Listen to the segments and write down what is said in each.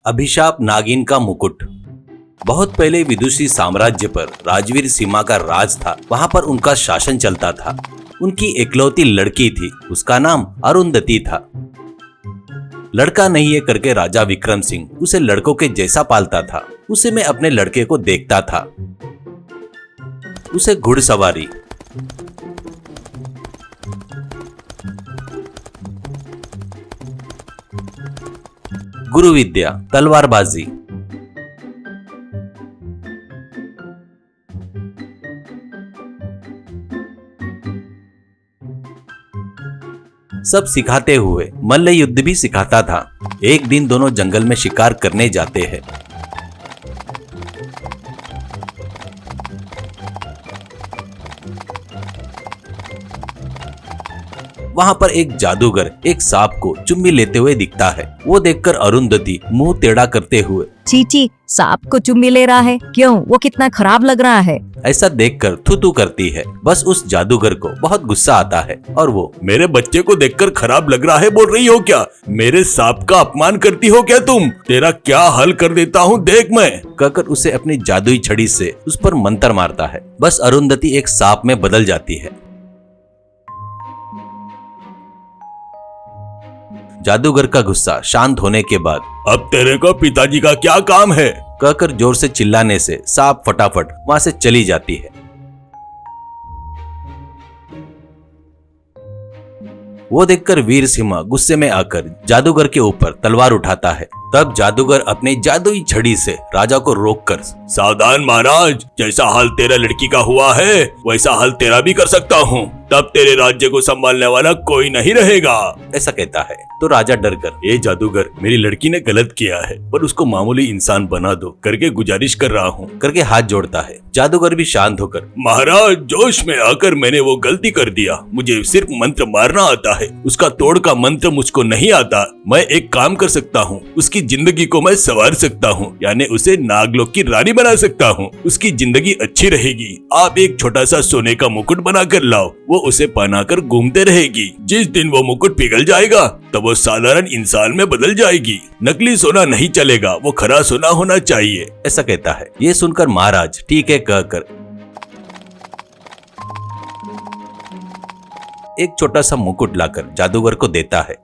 अभिशाप नागिन का मुकुट। बहुत पहले विदुषी साम्राज्य पर राजवीर सीमा का राज था। वहाँ पर उनका शासन चलता था। उनकी इकलौती लड़की थी, उसका नाम अरुंधति था। लड़का नहीं है करके राजा विक्रम सिंह उसे लड़कों के जैसा पालता था। उसे मैं अपने लड़के को देखता था। उसे घुड़सवारी, गुरु विद्या, तलवारबाजी, सब सिखाते हुए मल्ल युद्ध भी सिखाता था। एक दिन दोनों जंगल में शिकार करने जाते हैं। वहाँ पर एक जादूगर एक सांप को चुम्मी लेते हुए दिखता है। वो देखकर अरुंधति मुंह टेढ़ा करते हुए, चीची, सांप को चुम्मी ले रहा है, क्यों? वो कितना खराब लग रहा है। ऐसा देखकर थू थू करती है। बस उस जादूगर को बहुत गुस्सा आता है और वो, मेरे बच्चे को देखकर खराब लग रहा है बोल रही हो क्या? मेरे सांप का अपमान करती हो क्या तुम? तेरा क्या हल कर देता हूँ देख मैं, कहकर उसे अपनी जादुई छड़ी से उस पर मंत्र मारता है। बस अरुंधति एक सांप में बदल जाती है। जादूगर का गुस्सा शांत होने के बाद, अब तेरे को पिताजी का क्या काम है, कहकर जोर से चिल्लाने से सांप फटाफट वहां से चली जाती है। वो देखकर वीर सिंह गुस्से में आकर जादूगर के ऊपर तलवार उठाता है। तब जादूगर अपनी जादुई छड़ी से राजा को रोककर, सावधान महाराज, जैसा हाल तेरा लड़की का हुआ है वैसा हाल तेरा भी कर सकता हूँ। तब तेरे राज्य को संभालने वाला कोई नहीं रहेगा, ऐसा कहता है। तो राजा डर कर, ये जादूगर, मेरी लड़की ने गलत किया है पर उसको मामूली इंसान बना दो करके गुजारिश कर रहा हूँ, करके हाथ जोड़ता है। जादूगर भी शांत होकर, महाराज, जोश में आकर मैंने वो गलती कर दिया। मुझे सिर्फ मंत्र मारना आता है, उसका तोड़ का मंत्र मुझको नहीं आता। मैं एक काम कर सकता हूँ, उसकी जिंदगी को मैं संवार सकता हूँ, यानी उसे नागलोक की रानी बना सकता हूँ। उसकी जिंदगी अच्छी रहेगी। आप एक छोटा सा सोने का मुकुट बना कर लाओ, वो उसे पहनाकर घूमते रहेगी। जिस दिन वो मुकुट पिघल जाएगा तब वो साधारण इंसान में बदल जाएगी। नकली सोना नहीं चलेगा, वो खरा सोना होना चाहिए, ऐसा कहता है। ये सुनकर महाराज ठीक है कहकर एक छोटा सा मुकुट लाकर जादूगर को देता है।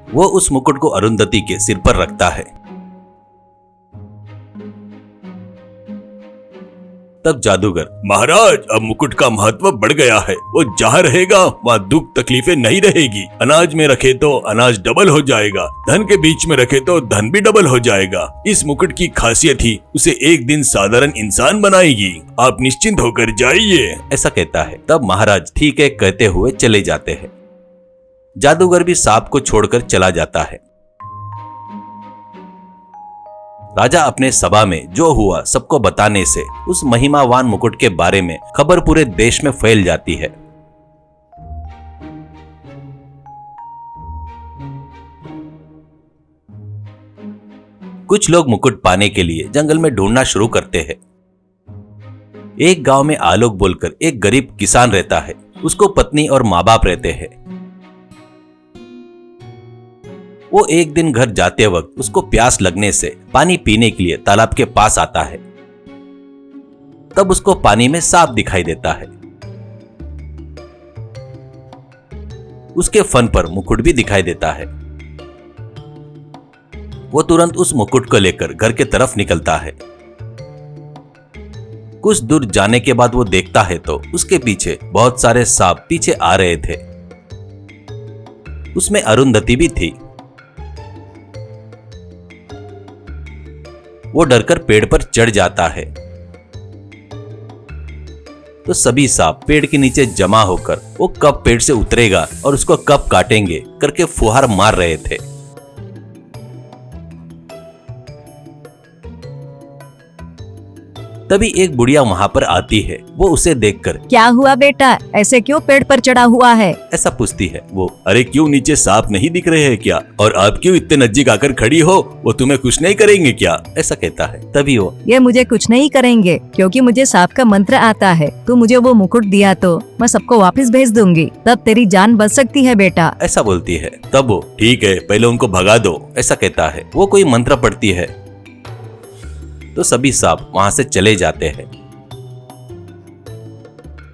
वो उस मुकुट को अरुंधति के सिर पर रखता है। तब जादूगर, महाराज, अब मुकुट का महत्व बढ़ गया है। वो जहाँ रहेगा वहाँ दुख तकलीफें नहीं रहेगी। अनाज में रखे तो अनाज डबल हो जाएगा, धन के बीच में रखे तो धन भी डबल हो जाएगा। इस मुकुट की खासियत ही उसे एक दिन साधारण इंसान बनाएगी। आप निश्चिंत होकर जाइए, ऐसा कहता है। तब महाराज ठीक है कहते हुए चले जाते हैं। जादूगर भी सांप को छोड़कर चला जाता है। राजा अपने सभा में जो हुआ सबको बताने से उस महिमावान मुकुट के बारे में खबर पूरे देश में फैल जाती है। कुछ लोग मुकुट पाने के लिए जंगल में ढूंढना शुरू करते हैं। एक गांव में आलोक बोलकर एक गरीब किसान रहता है। उसको पत्नी और माँ बाप रहते हैं। वो एक दिन घर जाते वक्त उसको प्यास लगने से पानी पीने के लिए तालाब के पास आता है। तब उसको पानी में सांप दिखाई देता है। उसके फन पर मुकुट भी दिखाई देता है। वो तुरंत उस मुकुट को लेकर घर के तरफ निकलता है। कुछ दूर जाने के बाद वो देखता है तो उसके पीछे बहुत सारे सांप पीछे आ रहे थे। उसमें अरुंधति भी थी। वो डरकर पेड़ पर चढ़ जाता है तो सभी सांप पेड़ के नीचे जमा होकर वो कब पेड़ से उतरेगा और उसको कब काटेंगे करके फुहार मार रहे थे। तभी एक बुढ़िया वहाँ पर आती है। वो उसे देखकर क्या हुआ बेटा, ऐसे क्यों पेड़ पर चढ़ा हुआ है? ऐसा पूछती है। वो, अरे क्यों नीचे सांप नहीं दिख रहे हैं क्या? और आप क्यों इतने नजदीक आकर खड़ी हो? वो तुम्हें कुछ नहीं करेंगे क्या? ऐसा कहता है। तभी वो, ये मुझे कुछ नहीं करेंगे क्योंकि मुझे सांप का मंत्र आता है। तू मुझे वो मुकुट दिया तो मैं सबको वापस भेज दूंगी, तब तेरी जान बच सकती है बेटा। ऐसा बोलती है। तब वो, ठीक है पहले उनको भगा दो, ऐसा कहता है। वो कोई मंत्र पढ़ती है तो सभी सांप वहाँ से चले जाते हैं।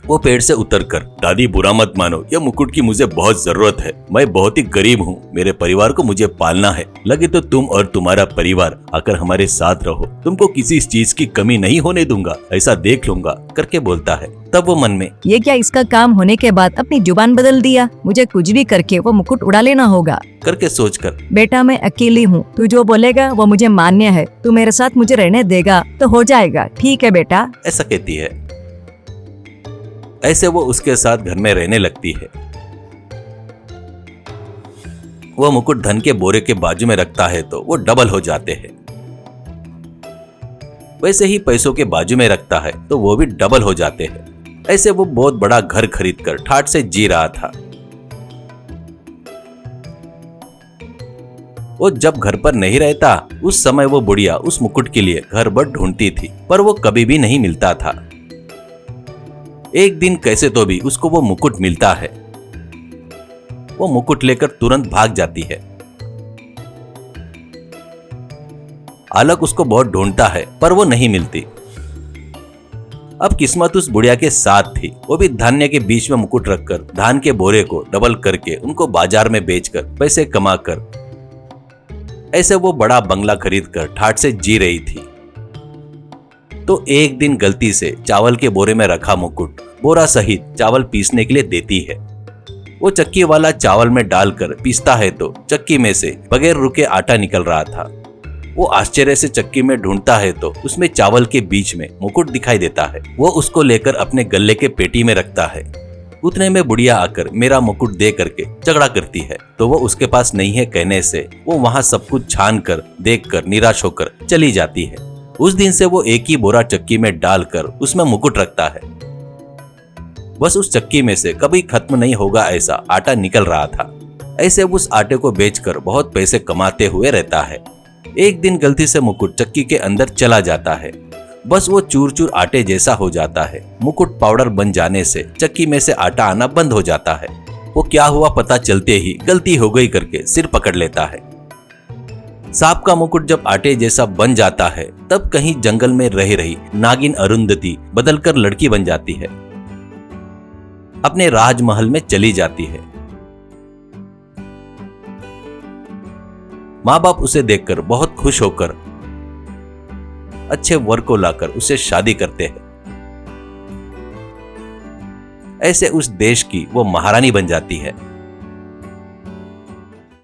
वो पेड़ से उतरकर, दादी बुरा मत मानो, यह मुकुट की मुझे बहुत जरूरत है। मैं बहुत ही गरीब हूँ, मेरे परिवार को मुझे पालना है। लगे तो तुम और तुम्हारा परिवार आकर हमारे साथ रहो, तुमको किसी चीज की कमी नहीं होने दूंगा, ऐसा देख लूंगा करके बोलता है। तब वो मन में, ये क्या इसका काम होने के बाद अपनी जुबान बदल दिया, मुझे कुछ भी करके वो मुकुट उड़ा लेना होगा करके सोचकर, बेटा मैं अकेली हूँ, तू जो बोलेगा वो मुझे मान्य है, तू मेरे साथ मुझे रहने देगा तो हो जाएगा, ठीक है बेटा, ऐसा कहती है। ऐसे वो उसके साथ घर में रहने लगती है। वो मुकुट धन के बोरे के बाजू में रखता है तो वो डबल हो जाते हैं। वैसे ही पैसों के बाजू में रखता है तो वो भी डबल हो जाते हैं। ऐसे वो बहुत बड़ा घर खरीदकर ठाठ से जी रहा था। वो जब घर पर नहीं रहता उस समय वो बुढ़िया उस मुकुट के लिए घर भर ढूंढती थी, पर वो कभी भी नहीं मिलता था। एक दिन कैसे तो भी उसको वो मुकुट मिलता है। वो मुकुट लेकर तुरंत भाग जाती है। आलक उसको बहुत ढूंढता है पर वो नहीं मिलती। अब किस्मत उस बुढ़िया के साथ थी। वो भी धान्य के बीच में मुकुट रखकर धान के बोरे को डबल करके उनको बाजार में बेचकर पैसे कमाकर ऐसे वो बड़ा बंगला खरीदकर ठाठ से जी रही थी। तो एक दिन गलती से चावल के बोरे में रखा मुकुट बोरा सहित चावल पीसने के लिए देती है। वो चक्की वाला चावल में डालकर पीसता है तो चक्की में से बगैर रुके आटा निकल रहा था। वो आश्चर्य से चक्की में ढूंढता है तो उसमें चावल के बीच में मुकुट दिखाई देता है। वो उसको लेकर अपने गल्ले के पेटी में रखता है। उतने में बुढ़िया आकर मेरा मुकुट दे करके झगड़ा करती है तो वो उसके पास नहीं है कहने से वो वहाँ सब कुछ छान कर देख कर निराश होकर चली जाती है। उस दिन से वो एक ही बोरा चक्की में डालकर उसमें मुकुट रखता है। बस उस चक्की में से कभी खत्म नहीं होगा ऐसा आटा निकल रहा था। ऐसे उस आटे को बेचकर बहुत पैसे कमाते हुए रहता है। एक दिन गलती से मुकुट चक्की के अंदर चला जाता है। बस वो चूर चूर आटे जैसा हो जाता है। मुकुट पाउडर बन जाने से चक्की में से आटा आना बंद हो जाता है। वो क्या हुआ पता चलते ही गलती हो गई करके सिर पकड़ लेता है। सांप का मुकुट जब आटे जैसा बन जाता है तब कहीं जंगल में रह रही नागिन अरुंधति बदलकर लड़की बन जाती है। अपने राजमहल में चली जाती है। माँ बाप उसे देखकर बहुत खुश होकर अच्छे वर को लाकर उसे शादी करते हैं। ऐसे उस देश की वो महारानी बन जाती है।